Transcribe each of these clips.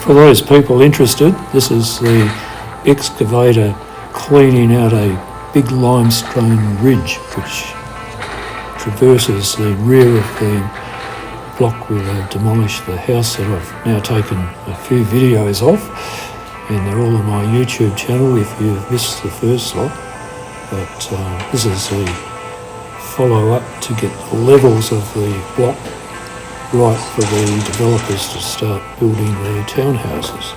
For those people interested, this is the excavator cleaning out a big limestone ridge which traverses the rear of the block where they've demolished the house that I've now taken a few videos of, and they're all on my YouTube channel if you've missed the first lot. But this is the follow-up to get the levels of the block right for the developers to start building their townhouses.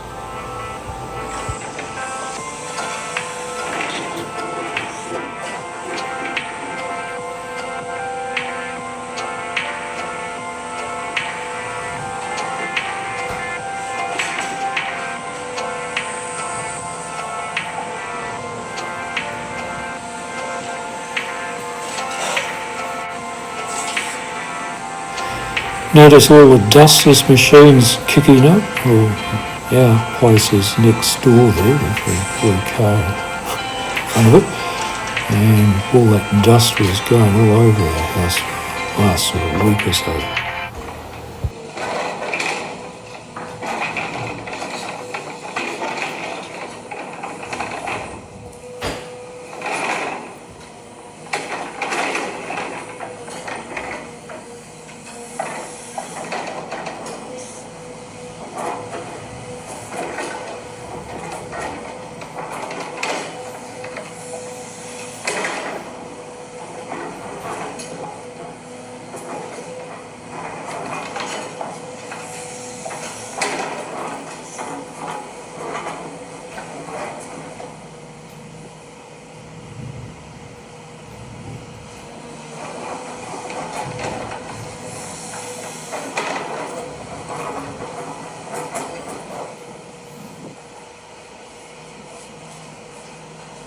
Notice all the dust this machine's kicking up. Well, our place is next door there with a blue car in front of it, and all that dust was going all over our house last sort of week or so.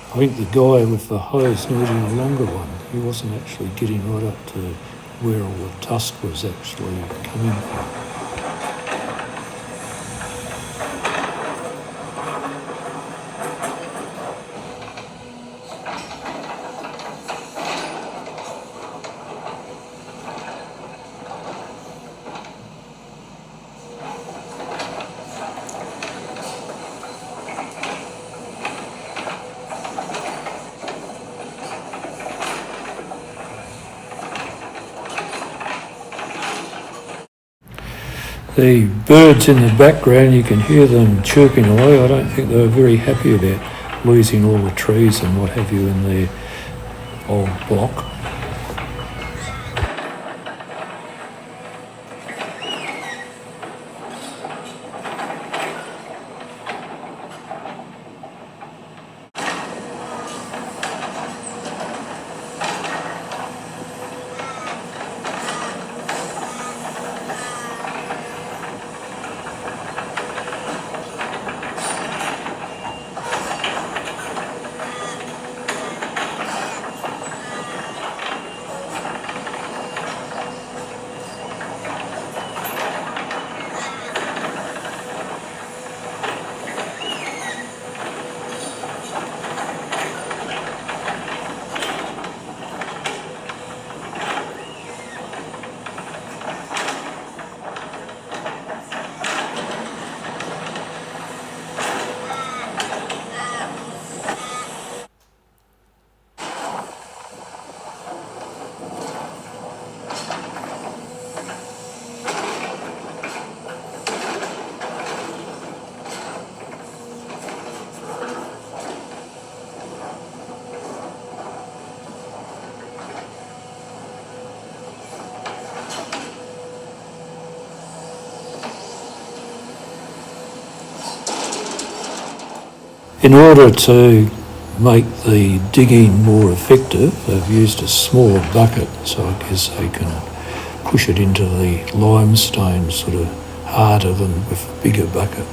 I think the guy with the hose needed a longer one. He wasn't actually getting right up to where all the dust was actually coming from. The birds in the background, you can hear them chirping away. I don't think they were very happy about losing all the trees and what have you in their old block. In order to make the digging more effective, they've used a smaller bucket, so I guess they can push it into the limestone sort of harder than with a bigger bucket.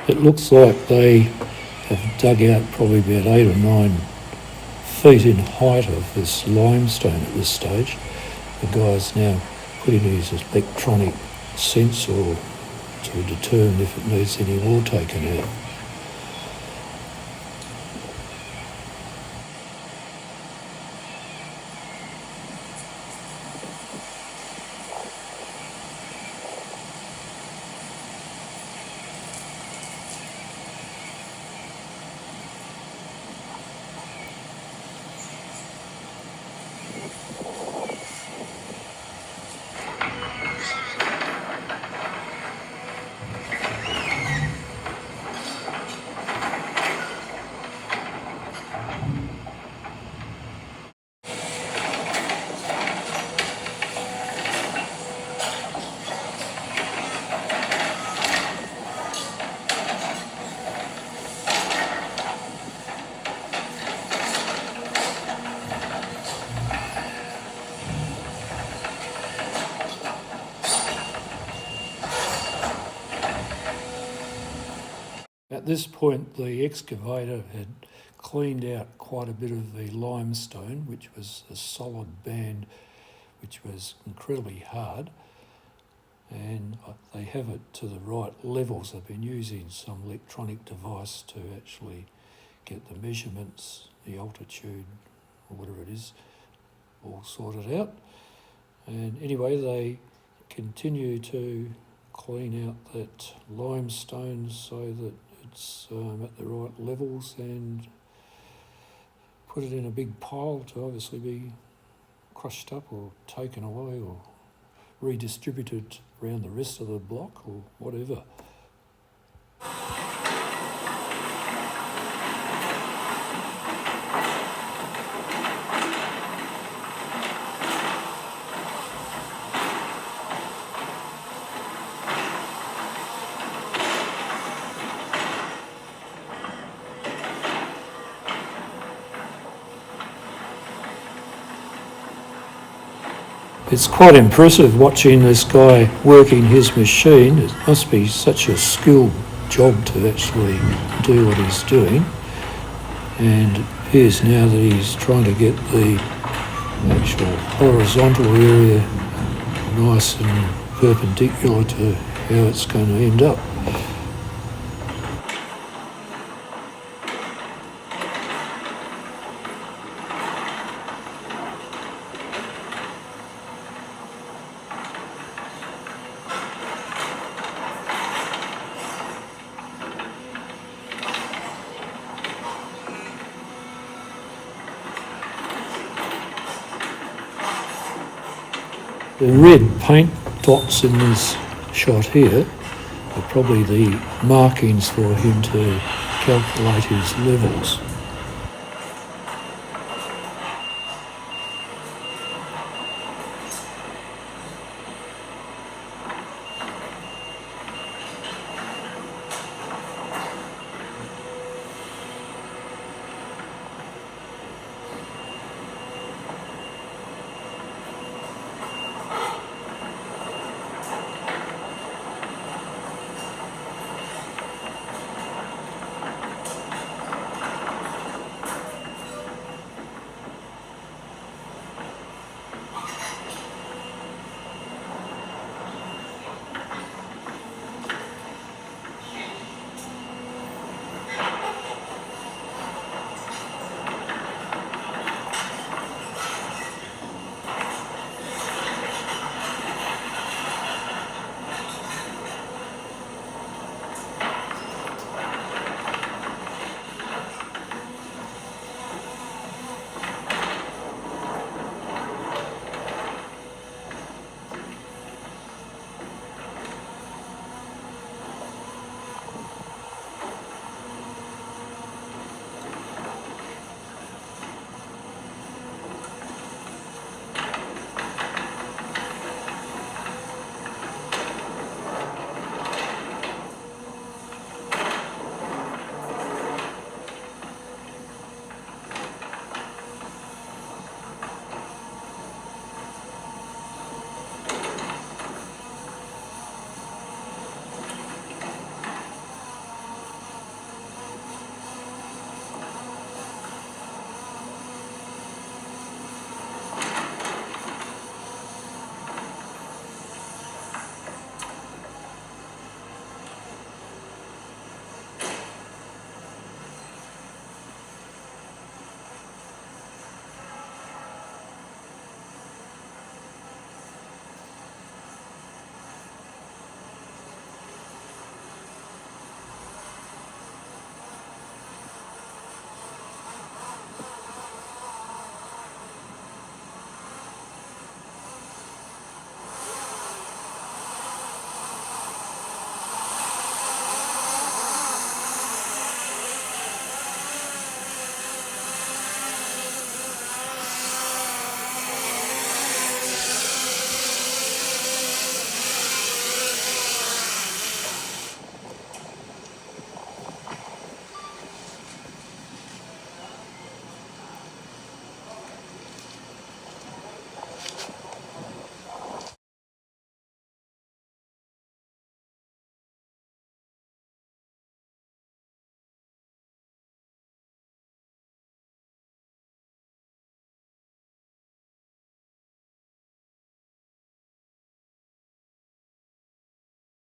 It looks like they have dug out probably about 8 or 9 feet in height of this limestone at this stage. The guy's now putting his electronic sensor to determine if it needs any more taken out. At this point, the excavator had cleaned out quite a bit of the limestone, which was a solid band, which was incredibly hard, and they have it to the right levels. They've been using some electronic device to actually get the measurements, the altitude, or whatever it is, all sorted out. And anyway, they continue to clean out that limestone so that it's at the right levels, and put it in a big pile to obviously be crushed up or taken away or redistributed around the rest of the block or whatever. It's quite impressive watching this guy working his machine. It must be such a skilled job to actually do what he's doing. And it appears now that he's trying to get the actual horizontal area nice and perpendicular to how it's going to end up. The red paint dots in this shot here are probably the markings for him to calculate his levels.